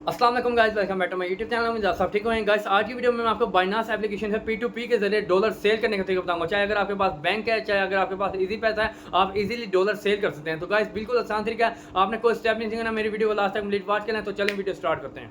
अस्सलाम वालेकुम guys, welcome back to my YouTube channel में। सब ठीक होंगे गाइस। आज की वीडियो में मैं आपको बाइनांस एप्लीकेशन से P2P के जरिए डॉलर सेल करने का तरीका बताऊंगा। चाहे अगर आपके पास बैंक है, चाहे अगर आपके पास इजी पैसा है, आप इजीली डॉलर सेल कर सकते हैं। तो गाइस बिल्कुल आसान तरीका है, आपने कोई स्टेप नहीं सीखना। मेरी वीडियो को लास्ट तक कंप्लीट वॉच करना है। तो चलें वीडियो स्टार्ट करते हैं।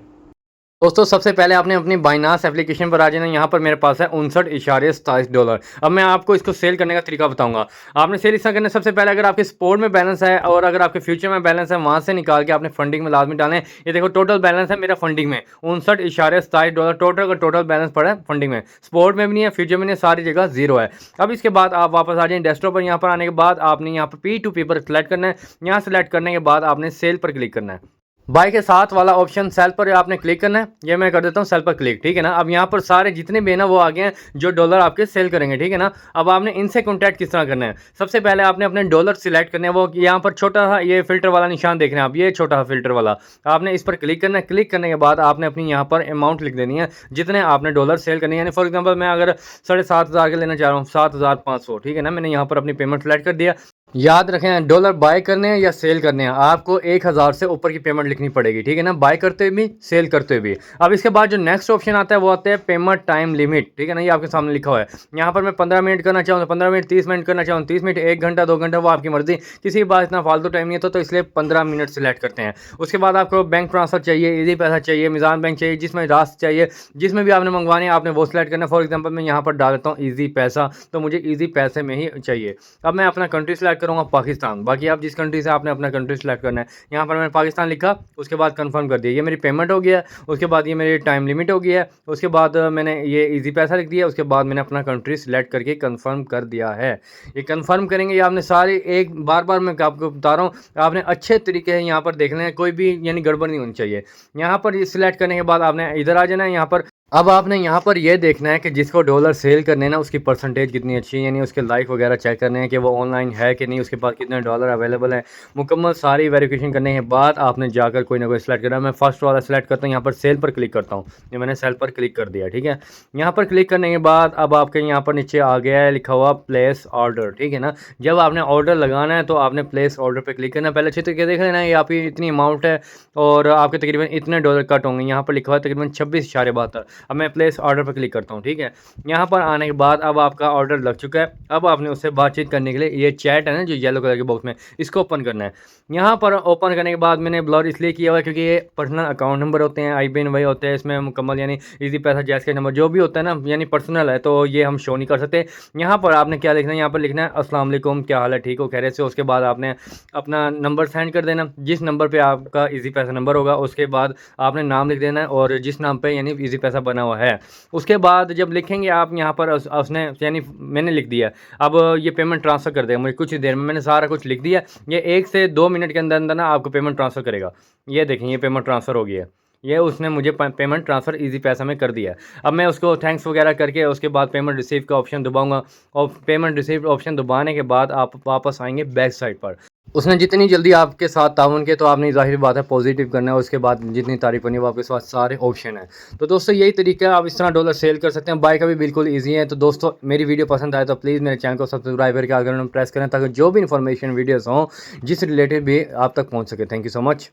दोस्तों सबसे पहले आपने अपनी बाइनांस एप्लीकेशन पर आ जाना। यहाँ पर मेरे पास है $59.27। अब मैं आपको इसको सेल करने का तरीका बताऊंगा। आपने सेल इस तरह करना, सबसे पहले अगर आपके स्पोर्ट में बैलेंस है और अगर आपके फ्यूचर में बैलेंस है, वहाँ से निकाल के आपने फंडिंग में लाजमी डालें। ये देखो टोटल बैलेंस है मेरा फंडिंग में $59.27 टोटल का टोटल बैलेंस पड़ा है फंडिंग में। स्पोर्ट में भी नहीं है, फ्यूचर में नहीं है, सारी जगह जीरो है। अब इसके बाद आप वापस आ जाए डेस्कटॉप पर। यहाँ पर आने के बाद आपने यहाँ पर P2P पर सेलेक्ट करना है। यहाँ सेलेक्ट करने के बाद आपने सेल पर क्लिक करना है। बाय के साथ वाला ऑप्शन सेल पर आपने क्लिक करना है। ये मैं कर देता हूँ सेल पर क्लिक, ठीक है ना। अब यहाँ पर सारे जितने भी है ना वो आ गए हैं जो डॉलर आपके सेल करेंगे, ठीक है ना। अब आपने इनसे कॉन्टैक्ट किस तरह करना है, सबसे पहले आपने अपने डॉलर सिलेक्ट करने हैं। वो यहाँ पर छोटा सा ये फिल्टर वाला निशान देख रहे हैं आप, ये छोटा सा फिल्टर वाला, आपने इस पर क्लिक करना है। क्लिक करने के बाद आपने अपनी यहाँ पर अमाउंट लिख देनी है जितने आपने डॉलर सेल करनी है। यानी फॉर एग्जाम्पल मैं अगर 7,500 के लेना चाह रहा हूँ, 7,500, ठीक है ना। मैंने यहाँ पर अपनी पेमेंट सेलेक्ट कर दिया। याद रखें डॉलर बाय करने हैं या सेल करने हैं, आपको 1,000 से ऊपर की पेमेंट लिखनी पड़ेगी, ठीक है ना, बाय करते हुए भी सेल करते हुए भी। अब इसके बाद जो नेक्स्ट ऑप्शन आता है वो आता है पेमेंट टाइम लिमिट, ठीक है ना। ये आपके सामने लिखा हुआ है। यहाँ पर मैं 15 मिनट करना चाहूँ तो 15 मिनट, 30 मिनट करना चाहूँ 30 मिनट, 1 घंटा 2 घंटा, वो आपकी मर्जी। किसी के पास इतना फालतू टाइम नहीं है तो इसलिए 15 मिनट सेलेक्ट करते हैं। उसके बाद आपको बैंक ट्रांसफर चाहिए, इजी पैसा चाहिए, मिजान बैंक चाहिए, जिसमें रास्त चाहिए, जिसमें भी आपने मंगवाने हैं आपने वो सेलेक्ट करना है। फॉर एग्जाम्पल मैं यहाँ पर डाल देता हूँ ईजी पैसा, तो मुझे ईजी पैसे में ही चाहिए। अब मैं अपना कंट्री सेलेक्ट करूँगा पाकिस्तान। बाकी आप जिस कंट्री से आपने अपना कंट्री सेलेक्ट करना है। यहाँ पर मैंने पाकिस्तान लिखा, उसके बाद कंफर्म कर दिया। ये मेरी पेमेंट हो गया। उसके बाद ये मेरी टाइम लिमिट हो गया है। उसके बाद मैंने ये इजी पैसा लिख दिया। उसके बाद मैंने अपना कंट्री सेलेक्ट करके कंफर्म कर दिया है। ये कंफर्म करेंगे, ये आपने सारी एक बार मैं आपको बता रहा हूँ, आपने अच्छे तरीके से यहाँ पर देखना है, कोई भी यानी गड़बड़ नहीं होनी चाहिए। यहाँ पर ये सिलेक्ट करने के बाद आपने इधर आ जाना है। यहाँ पर अब आपने यहाँ पर ये देखना है कि जिसको डॉलर सेल करने हैं ना उसकी परसेंटेज कितनी अच्छी है, यानी उसके लाइक वगैरह चेक करने हैं कि वो ऑनलाइन है कि नहीं, उसके पास कितने डॉलर अवेलेबल है। मुकम्मल सारी वेरिफिकेशन करने के बाद आपने जाकर कोई ना कोई सेलेक्ट करना है। मैं फर्स्ट वाला सेलेक्ट करता हूँ, यहाँ पर सेल पर क्लिक करता हूँ। ये मैंने सेल पर क्लिक कर दिया, ठीक है। यहाँ पर क्लिक करने के बाद अब आपके यहाँ पर नीचे आ गया है लिखा हुआ प्लेस ऑर्डर, ठीक है ना। जब आपने ऑर्डर लगाना है तो आपने प्लेस ऑर्डर पर क्लिक करना है। पहले अच्छी तरीके देख लेना ये आपकी इतनी अमाउंट है और आपके तकरीबन इतने डॉलर कट होंगे। यहाँ पर लिखा हुआ है तकरीबन 26.72। अब मैं प्लेस ऑर्डर पर क्लिक करता हूँ, ठीक है। यहाँ पर आने के बाद अब आपका ऑर्डर लग चुका है। अब आपने उससे बातचीत करने के लिए ये चैट है ना जो येलो कलर के बॉक्स में, इसको ओपन करना है। यहाँ पर ओपन करने के बाद मैंने ब्लर इसलिए किया हुआ है क्योंकि ये पर्सनल अकाउंट नंबर होते हैं, IBAN वही होते हैं इसमें मुकम्मल, यानी इजी पैसा जैस के नंबर जो भी होता है ना, यानी पर्सनल है तो ये हम शो नहीं कर सकते। यहाँ पर आपने क्या लिखना है, यहाँ पर लिखना है अस्सलाम वालेकुम, क्या हाल है, ठीक हो, खैरियत से। उसके बाद आपने अपना नंबर सेंड कर देना, जिस नंबर पर आपका इजी पैसा नंबर होगा। उसके बाद आपने नाम लिख देना है और जिस नाम पर यानी इजी पैसा बना हुआ है। उसके बाद जब लिखेंगे आप यहाँ पर उसने यानी मैंने लिख दिया। अब ये पेमेंट ट्रांसफ़र कर देगा मुझे कुछ ही देर में। मैंने सारा कुछ लिख दिया। ये 1 से 2 मिनट के अंदर अंदर ना आपको पेमेंट ट्रांसफ़र करेगा। ये देखें ये पेमेंट ट्रांसफ़र हो गया है। ये उसने मुझे पेमेंट ट्रांसफ़र इजी पैसा में कर दिया है। अब मैं उसको थैंक्स वगैरह करके उसके बाद पेमेंट रिसीव का ऑप्शन दबाऊंगा और पेमेंट रिसीव ऑप्शन दबाने के बाद आप वापस आएंगे बैक साइड पर। उसने जितनी जल्दी आपके साथ ताउन के तो आपने ज़ाहिर बात है पॉजिटिव करना है। उसके बाद जितनी तारीफ करनी है वो आपके पास सारे ऑप्शन हैं। तो दोस्तों यही तरीका है, आप इस तरह डॉलर सेल कर सकते हैं। बाय का भी बिल्कुल इजी है। तो दोस्तों मेरी वीडियो पसंद आए तो प्लीज़ मेरे चैनल को सब्सक्राइब करके आगे प्रेस करें ताकि जो भी इन्फॉर्मेशन वीडियोज़ हों जिस रिलेटेड भी आप तक पहुँच सके। Thank you so much.